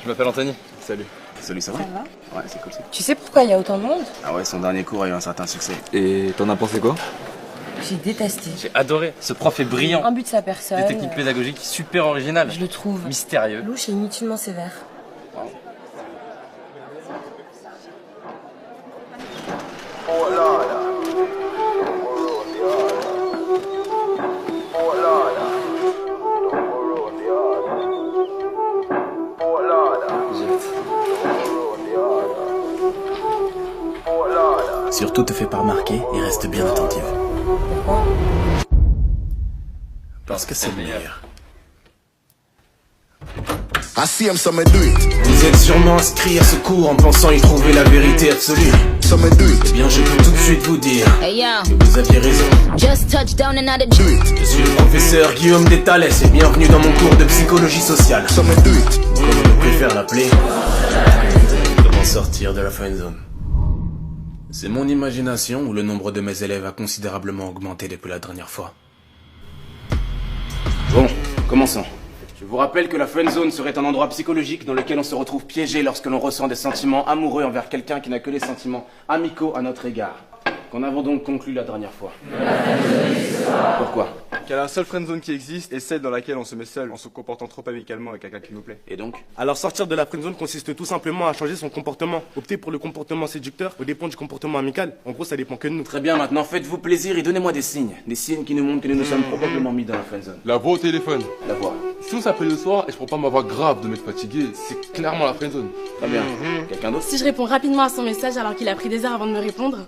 Je m'appelle Anthony. Salut. Salut, ça va? Ça va? Ouais, c'est cool. Tu sais pourquoi il y a autant de monde? Ah ouais, son dernier cours a eu un certain succès. Et t'en as pensé quoi? J'ai détesté. J'ai adoré. Ce prof est brillant. Un but de sa personne. Des techniques pédagogiques super originales. Je le trouve Mystérieux. louche et inutilement sévère. Surtout te fais pas remarquer et reste bien attentive. Pourquoi? Parce que c'est le meilleur. I see him, so me do it. Vous êtes sûrement inscrits à ce cours en pensant y trouver la vérité absolue. So me do it. Eh bien, je peux tout de suite vous dire Hey yo, que vous aviez raison. just touched down another Do it. Je suis le professeur Guillaume Détalès et bienvenue dans mon cours de psychologie sociale. So me do it. Comme on préfère l'appeler, comment sortir de la friendzone. C'est mon imagination ou le nombre de mes élèves a considérablement augmenté depuis la dernière fois. Bon, commençons. Je vous rappelle que la friendzone serait un endroit psychologique dans lequel on se retrouve piégé lorsque l'on ressent des sentiments amoureux envers quelqu'un qui n'a que des sentiments amicaux à notre égard. Qu'en avons donc conclu la dernière fois. Pourquoi? Qu'il y a la seule friendzone qui existe et celle dans laquelle on se met seul en se comportant trop amicalement avec quelqu'un qui nous plaît. Et donc? Alors sortir de la friendzone consiste tout simplement à changer son comportement. Opter pour le comportement séducteur au dépend du comportement amical. En gros, ça dépend que de nous. Très bien, maintenant faites-vous plaisir et donnez-moi des signes. Des signes qui nous montrent que nous nous sommes probablement mis dans la friendzone. La voix au téléphone. La voix. Si on s'appelle le soir et je prends pas ma voix grave de m'être fatigué, c'est clairement la friendzone. Très bien. Quelqu'un d'autre? Si je réponds rapidement à son message alors qu'il a pris des heures avant de me répondre,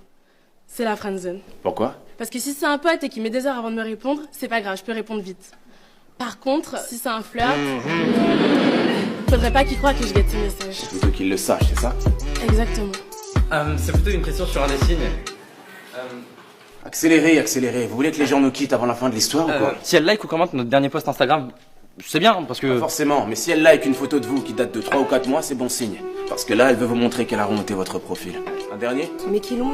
c'est la friendzone. Pourquoi? Parce que si c'est un pote et qu'il met des heures avant de me répondre, c'est pas grave, je peux répondre vite. Par contre, si c'est un flirt, faudrait pas qu'il croie que je guette ses messages. Plutôt qu'il le sache, c'est ça? Exactement. C'est plutôt une pression sur un des signes. Accélérez, accélérez. Vous voulez que les gens nous quittent avant la fin de l'histoire ou quoi? Si elle like ou commente notre dernier post Instagram, c'est bien parce Pas que... forcément, mais si elle like une photo de vous qui date de 3 ou 4 mois, c'est bon signe. Parce que là, elle veut vous montrer qu'elle a remonté votre profil. Un dernier? Mais qui l'ont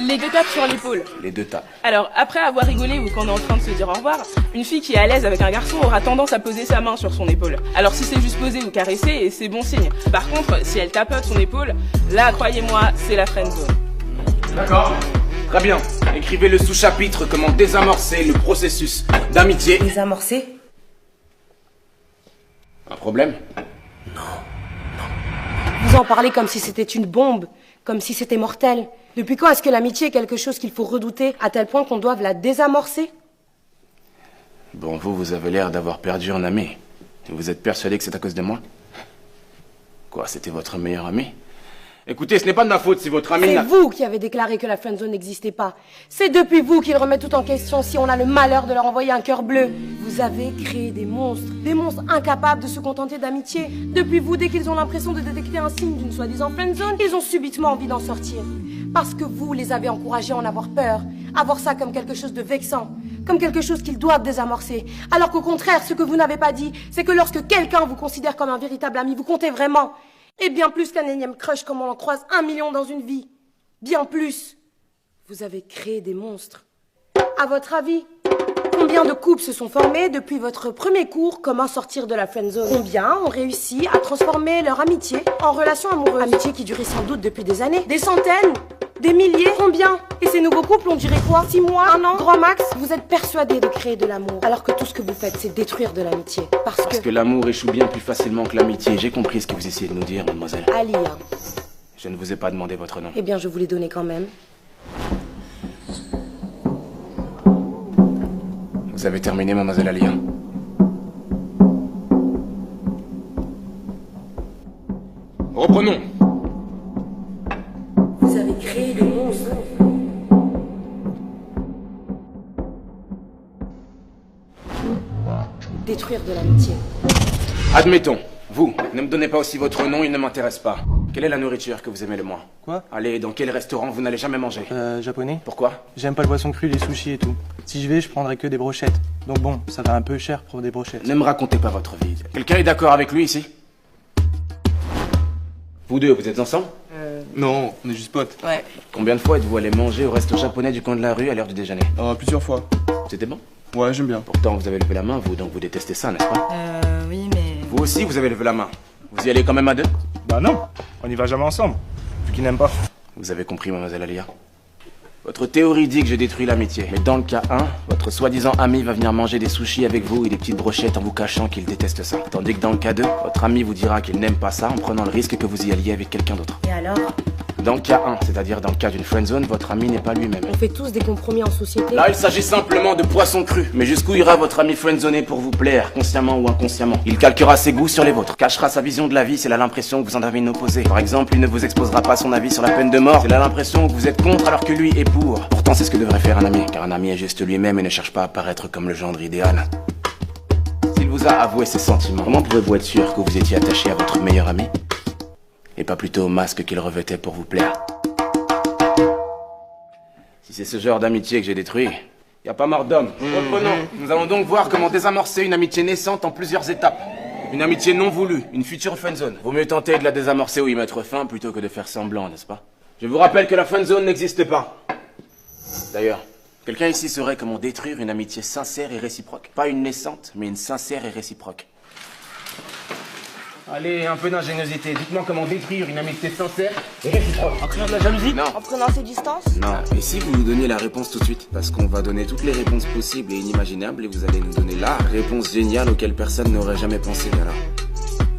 Les deux tapes sur l'épaule. Les deux tas. Alors, après avoir rigolé ou quand on est en train de se dire au revoir, une fille qui est à l'aise avec un garçon aura tendance à poser sa main sur son épaule. Alors si c'est juste poser ou caresser, c'est bon signe. Par contre, si elle tapote son épaule, là, croyez-moi, c'est la friendzone. D'accord. Très bien. Écrivez le sous-chapitre comment désamorcer le processus d'amitié. Désamorcé? Un problème? Vous en parlez comme si c'était une bombe, comme si c'était mortel. Depuis quand est-ce que l'amitié est quelque chose qu'il faut redouter à tel point qu'on doive la désamorcer? Bon, vous avez l'air d'avoir perdu un ami. Et vous êtes persuadé que c'est à cause de moi? Quoi, c'était votre meilleur ami? Écoutez, ce n'est pas de ma faute si votre ami C'est n'a... vous qui avez déclaré que la friendzone n'existait pas. C'est depuis vous qu'ils remettent tout en question si on a le malheur de leur envoyer un cœur bleu. Vous avez créé des monstres incapables de se contenter d'amitié. Depuis vous, dès qu'ils ont l'impression de détecter un signe d'une soi-disant friendzone, ils ont subitement envie d'en sortir. Parce que vous les avez encouragés à en avoir peur, à voir ça comme quelque chose de vexant, comme quelque chose qu'ils doivent désamorcer. Alors qu'au contraire, ce que vous n'avez pas dit, c'est que lorsque quelqu'un vous considère comme un véritable ami, vous comptez vraiment. Et bien plus qu'un énième crush comme on en croise 1 million dans une vie. Bien plus. Vous avez créé des monstres. À votre avis, combien de couples se sont formés depuis votre premier cours Comment sortir de la friendzone? Combien ont réussi à transformer leur amitié en relation amoureuse? Amitié qui durait sans doute depuis des années. Des centaines? Des milliers? Combien? Et ces nouveaux couples, on dirait quoi? 6 mois? 1 an? Grand max? Vous êtes persuadés de créer de l'amour, alors que tout ce que vous faites, c'est détruire de l'amitié. Parce que l'amour échoue bien plus facilement que l'amitié. J'ai compris ce que vous essayez de nous dire, mademoiselle. Alia. Je ne vous ai pas demandé votre nom. Eh bien, je vous l'ai donné quand même. Vous avez terminé, mademoiselle Alia. Reprenons. Vous avez créé des monstres. Détruire de l'amitié. Admettons. Vous, ne me donnez pas aussi votre nom, il ne m'intéresse pas. Quelle est la nourriture que vous aimez le moins? Quoi? Allez, dans quel restaurant vous n'allez jamais manger? Japonais. Pourquoi? J'aime pas le poisson cru, les sushis et tout. Si je vais, je prendrai que des brochettes. Donc bon, ça va un peu cher pour des brochettes. Ne me racontez pas votre vie. Quelqu'un est d'accord avec lui ici? Vous deux, vous êtes ensemble? Non, on est juste potes. Ouais. Combien de fois êtes-vous allé manger au resto japonais du coin de la rue à l'heure du déjeuner? Plusieurs fois. C'était bon? Ouais, j'aime bien. Pourtant, vous avez levé la main, vous, donc vous détestez ça, n'est-ce pas? Oui, mais... Vous aussi, vous avez levé la main. Vous y allez quand même à deux? Bah non, on n'y va jamais ensemble. Vu qu'il n'aime pas. Vous avez compris, mademoiselle Alia. Votre théorie dit que j'ai détruit l'amitié. Mais dans le cas 1, votre soi-disant ami va venir manger des sushis avec vous et des petites brochettes en vous cachant qu'il déteste ça. Tandis que dans le cas 2, votre ami vous dira qu'il n'aime pas ça en prenant le risque que vous y alliez avec quelqu'un d'autre. Et alors? Dans le cas 1, c'est-à-dire dans le cas d'une friendzone, votre ami n'est pas lui-même. On fait tous des compromis en société. Là, il s'agit simplement de poisson cru. Mais jusqu'où ira votre ami friendzoné pour vous plaire, consciemment ou inconsciemment? Il calquera ses goûts sur les vôtres, cachera sa vision de la vie s'il a l'impression que vous en avez une opposée. Par exemple, il ne vous exposera pas son avis sur la peine de mort s'il a l'impression que vous êtes contre alors que lui est pour. Pourtant, c'est ce que devrait faire un ami, car un ami est juste lui-même et ne cherche pas à paraître comme le gendre idéal. S'il vous a avoué ses sentiments, comment pouvez-vous être sûr que vous étiez attaché à votre meilleur ami et pas plutôt au masque qu'il revêtait pour vous plaire? Si c'est ce genre d'amitié que j'ai détruit, y a pas mort d'homme. Reprenons. Nous allons donc voir comment désamorcer une amitié naissante en plusieurs étapes. Une amitié non voulue, une future friendzone. Vaut mieux tenter de la désamorcer ou y mettre fin plutôt que de faire semblant, n'est-ce pas? Je vous rappelle que la friendzone n'existe pas. D'ailleurs, quelqu'un ici saurait comment détruire une amitié sincère et réciproque. Pas une naissante, mais une sincère et réciproque. Allez, un peu d'ingéniosité. Dites-moi comment détruire une amitié sincère et réciproque. En créant de la jalousie? Non. En prenant ses distances? Non. Et si vous nous donniez la réponse tout de suite? Parce qu'on va donner toutes les réponses possibles et inimaginables et vous allez nous donner la réponse géniale auquel personne n'aurait jamais pensé. Alors,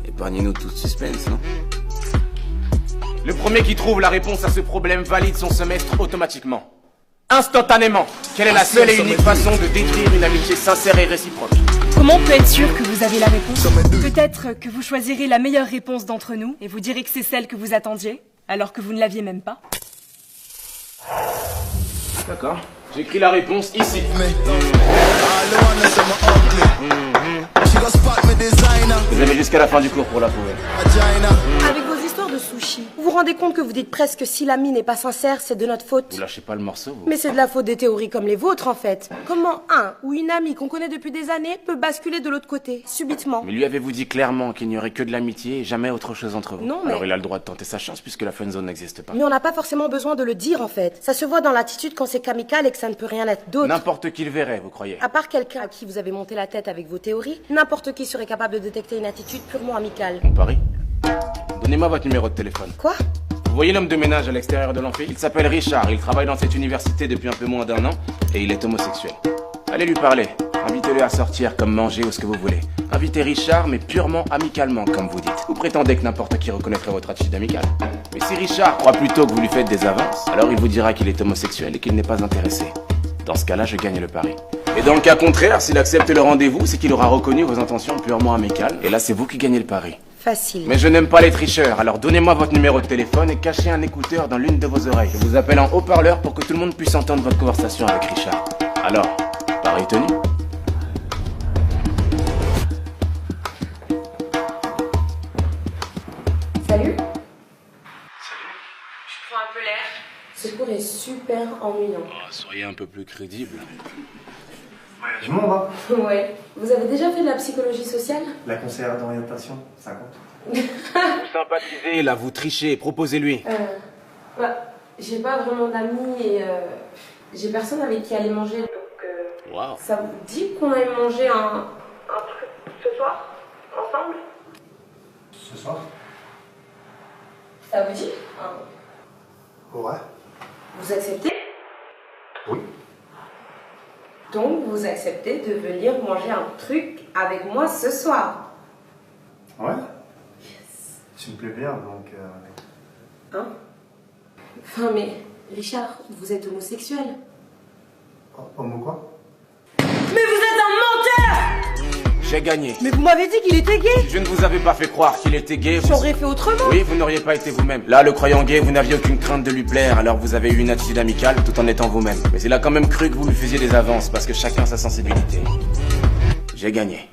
épargnez-nous tout suspense, non? Le premier qui trouve la réponse à ce problème valide son semestre automatiquement. Instantanément. Quelle est la seule et unique façon de détruire une amitié sincère et réciproque? Comment on peut être sûr que vous avez la réponse? Peut-être que vous choisirez la meilleure réponse d'entre nous et vous direz que c'est celle que vous attendiez, alors que vous ne l'aviez même pas. D'accord. J'écris la réponse ici. Vous avez jusqu'à la fin du cours pour la trouver. Avec vos histoires de sushi, vous vous rendez compte que vous dites presque que si l'ami n'est pas sincère, c'est de notre faute? Vous lâchez pas le morceau, vous. Mais c'est de la faute des théories comme les vôtres, en fait. Comment un ou une amie qu'on connaît depuis des années peut basculer de l'autre côté, subitement? Mais lui avez-vous dit clairement qu'il n'y aurait que de l'amitié et jamais autre chose entre vous? Non, mais... Alors il a le droit de tenter sa chance puisque la friendzone n'existe pas. Mais on n'a pas forcément besoin de le dire, en fait. Ça se voit dans l'attitude quand c'est qu'amical et que ça ne peut rien être d'autre. N'importe qui le verrait, vous croyez? À part quelqu'un à qui vous avez monté la tête avec vos théories, n'importe qui serait capable de détecter une attitude purement amicale. On parie? Donnez-moi votre numéro de téléphone. Quoi? Vous voyez l'homme de ménage à l'extérieur de l'amphi? Il s'appelle Richard, il travaille dans cette université depuis un peu moins d'1 an et il est homosexuel. Allez lui parler, invitez-le à sortir comme manger ou ce que vous voulez. Invitez Richard mais purement amicalement comme vous dites. Vous prétendez que n'importe qui reconnaîtrait votre attitude amicale. Mais si Richard croit plutôt que vous lui faites des avances, alors il vous dira qu'il est homosexuel et qu'il n'est pas intéressé. Dans ce cas-là, je gagne le pari. Et dans le cas contraire, s'il accepte le rendez-vous, c'est qu'il aura reconnu vos intentions purement amicales. Et là, c'est vous qui gagnez le pari. Facile. Mais je n'aime pas les tricheurs, alors donnez-moi votre numéro de téléphone et cachez un écouteur dans l'une de vos oreilles. Je vous appelle en haut-parleur pour que tout le monde puisse entendre votre conversation avec Richard. Alors, pari tenu? Salut. Je prends un peu l'air. Ce cours est super ennuyant. Oh, soyez un peu plus crédible. Voyagement, va. Ouais. Vous avez déjà fait de la psychologie sociale? La conseillère d'orientation, ça compte. Vous sympathisez, là, vous trichez, proposez-lui. J'ai pas vraiment d'amis et j'ai personne avec qui aller manger. Donc, Wow. ça vous dit qu'on aille manger un truc ce soir? Ensemble? Ce soir? Ça vous dit? Ouais. Vous acceptez? Oui. Donc, vous acceptez de venir manger un truc avec moi ce soir? Ouais. Tu me plais bien, donc... Hein? Enfin, mais, Richard, vous êtes homosexuel. Homo quoi? Mais vous êtes un menteur! J'ai gagné. Mais vous m'avez dit qu'il était gay! Je ne vous avais pas fait croire qu'il était gay. J'aurais fait autrement! Oui, vous n'auriez pas été vous-même. Là, le croyant gay, vous n'aviez aucune crainte de lui plaire, alors vous avez eu une attitude amicale tout en étant vous-même. Mais il a quand même cru que vous lui faisiez des avances, parce que chacun a sa sensibilité. J'ai gagné.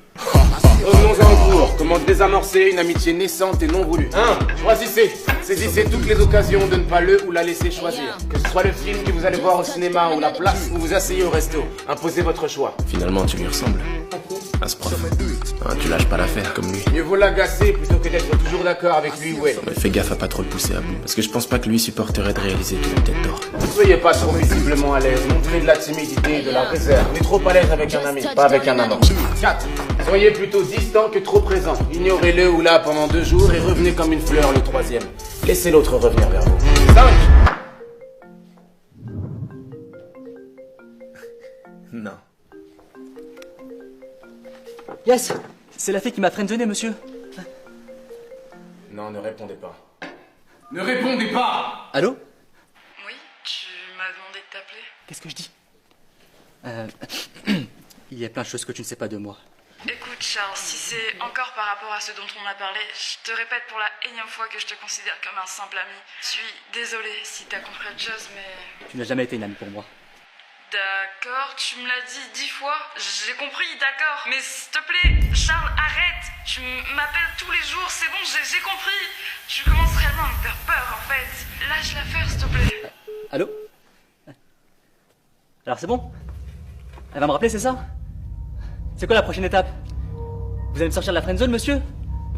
Revenons en cours. Comment désamorcer une amitié naissante et non voulue? 1. Choisissez. Saisissez toutes les occasions de ne pas le ou la laisser choisir. Que ce soit le film que vous allez voir au cinéma ou la place où vous asseyez au resto. Imposez votre choix. Finalement, tu lui ressembles. À ce prof. Hein, tu lâches pas l'affaire comme lui. Mieux vaut l'agacer plutôt que d'être toujours d'accord avec lui ou elle. Mais fais gaffe à pas trop le pousser à bout. Parce que je pense pas que lui supporterait de réaliser qu'il a peut-être tort. Ne soyez pas trop visiblement à l'aise. Montrez de la timidité et de la réserve. On est trop à l'aise avec un ami, pas avec un amant. 4. Soyez plutôt distant que trop présent. Ignorez-le ou là pendant 2 jours et revenez comme une fleur le 3e. Laissez l'autre revenir vers vous. 5. Non. Yes, c'est la fille qui m'a friendzoné, monsieur. Non, ne répondez pas. Ne répondez pas! Allô? Oui, tu m'as demandé de t'appeler. Qu'est-ce que je dis? Il y a plein de choses que tu ne sais pas de moi. Écoute Charles, si c'est encore par rapport à ce dont on a parlé, je te répète pour la énième fois que je te considère comme un simple ami. Je suis désolée si t'as compris autre chose, mais... Tu n'as jamais été une amie pour moi. D'accord, tu me l'as dit 10 fois, j'ai compris, d'accord. Mais s'il te plaît, Charles, arrête. Tu m'appelles tous les jours, c'est bon, j'ai compris. Tu commences réellement à me faire peur, en fait. Lâche l'affaire, s'il te plaît. Allô? Alors c'est bon? Elle va me rappeler, c'est ça? C'est quoi la prochaine étape? Vous allez me sortir de la friendzone, monsieur?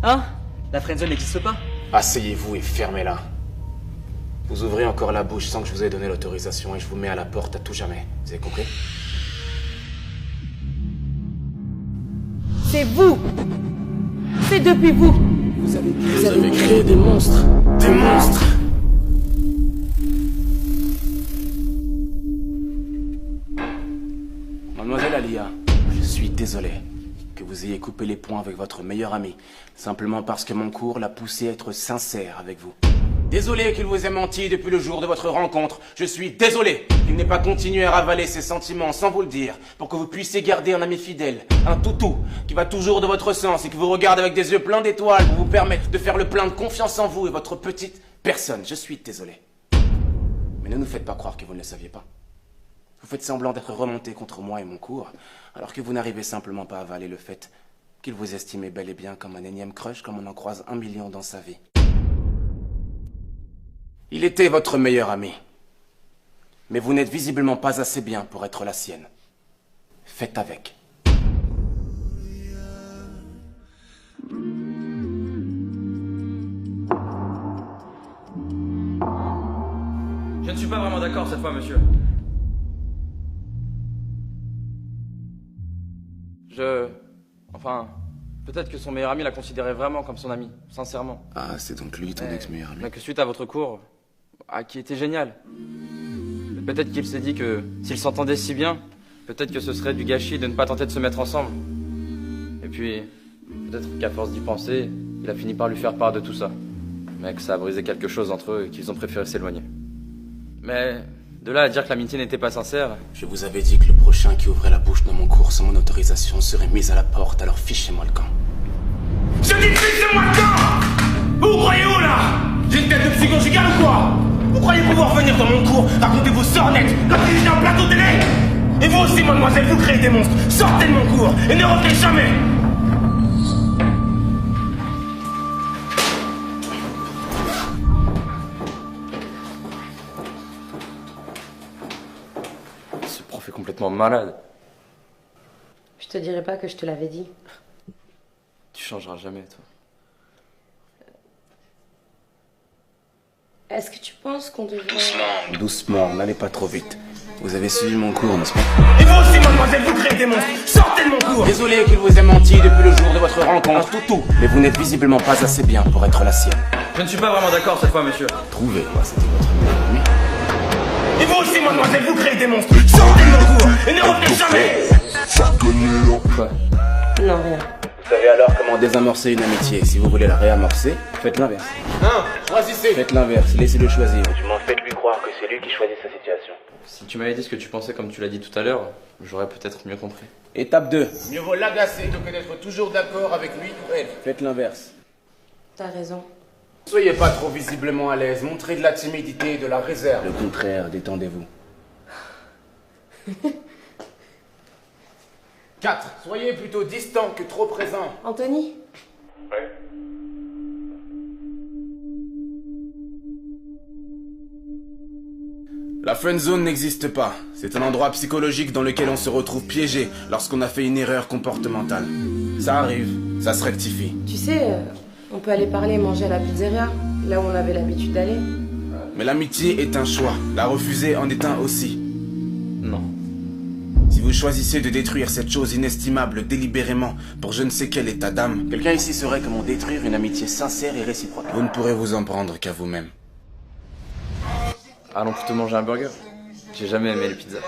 Hein? La friendzone n'existe pas. Asseyez-vous et fermez-la. Vous ouvrez encore la bouche sans que je vous ai donné l'autorisation et je vous mets à la porte à tout jamais. Vous avez compris? C'est vous. C'est depuis vous. Vous avez créé des monstres. Des monstres! Mademoiselle Alia, je suis désolé que vous ayez coupé les ponts avec votre meilleur ami, simplement parce que mon cours l'a poussé à être sincère avec vous. Désolé qu'il vous ait menti depuis le jour de votre rencontre. Je suis désolé qu'il n'ait pas continué à ravaler ses sentiments sans vous le dire, pour que vous puissiez garder un ami fidèle, un toutou, qui va toujours de votre sens et qui vous regarde avec des yeux pleins d'étoiles pour vous permettre de faire le plein de confiance en vous et votre petite personne. Je suis désolé. Mais ne nous faites pas croire que vous ne le saviez pas. Vous faites semblant d'être remonté contre moi et mon cours, alors que vous n'arrivez simplement pas à avaler le fait qu'il vous estimait bel et bien comme un énième crush comme on en croise 1 million dans sa vie. Il était votre meilleur ami. Mais vous n'êtes visiblement pas assez bien pour être la sienne. Faites avec. Je ne suis pas vraiment d'accord cette fois, monsieur. Enfin... Peut-être que son meilleur ami la considérait vraiment comme son ami, sincèrement. Ah, c'est donc lui, ton ex-meilleur ami. Mais que suite à votre cours, qui était génial. Peut-être qu'il s'est dit que s'ils s'entendaient si bien, peut-être que ce serait du gâchis de ne pas tenter de se mettre ensemble. Et puis, peut-être qu'à force d'y penser, il a fini par lui faire part de tout ça. Mais que ça a brisé quelque chose entre eux et qu'ils ont préféré s'éloigner. Mais de là à dire que l'amitié n'était pas sincère... Je vous avais dit que le prochain qui ouvrait la bouche dans mon cours sans mon autorisation serait mis à la porte, alors fichez-moi le camp. Je dis fichez-moi le camp! Vous croyez où là? J'ai une tête de psychogigale ou quoi? Vous croyez pouvoir venir dans mon cours, raconter vos sornettes, comme si j'étais un plateau télé? Et vous aussi, mademoiselle, vous créez des monstres. Sortez de mon cours et ne revenez jamais! Ce prof est complètement malade. Je te dirais pas que je te l'avais dit. Tu changeras jamais, toi. Est-ce que tu penses qu'on devrait... Doucement, n'allez pas trop vite. Vous avez suivi mon cours, n'est-ce pas? Et vous aussi, mademoiselle, vous créez des monstres. Sortez de mon cours! Désolé qu'il vous ait menti depuis le jour de votre rencontre, toutou. Mais vous n'êtes visiblement pas assez bien pour être la sienne. Je ne suis pas vraiment d'accord cette fois, monsieur. Trouvez-moi, c'était votre meilleur ami. Et vous aussi, mademoiselle, vous créez des monstres. Sortez de mon cours et ne revenez jamais! Quoi? Non, rien. Vous savez alors comment désamorcer une amitié. Si vous voulez la réamorcer, faites l'inverse. Non, choisissez! Faites l'inverse, laissez-le choisir. Du moins, faites-lui croire que c'est lui qui choisit sa situation. Si tu m'avais dit ce que tu pensais comme tu l'as dit tout à l'heure, j'aurais peut-être mieux compris. Étape 2. Mieux vaut l'agacer que d'être toujours d'accord avec lui ou elle. Faites l'inverse. T'as raison. Soyez pas trop visiblement à l'aise, montrez de la timidité et de la réserve. Le contraire, détendez-vous. 4. Soyez plutôt distant que trop présent. Anthony? Ouais. La friendzone n'existe pas. C'est un endroit psychologique dans lequel on se retrouve piégé lorsqu'on a fait une erreur comportementale. Ça arrive, ça se rectifie. Tu sais, on peut aller parler et manger à la pizzeria, là où on avait l'habitude d'aller. Mais l'amitié est un choix. La refuser en est un aussi. Non. Si vous vous choisissez de détruire cette chose inestimable délibérément pour je ne sais quel état d'âme, quelqu'un ici saurait comment détruire une amitié sincère et réciproque. Vous ne pourrez vous en prendre qu'à vous-même. Allons plutôt manger un burger. J'ai jamais aimé les pizzas.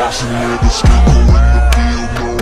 Sur l'épaule.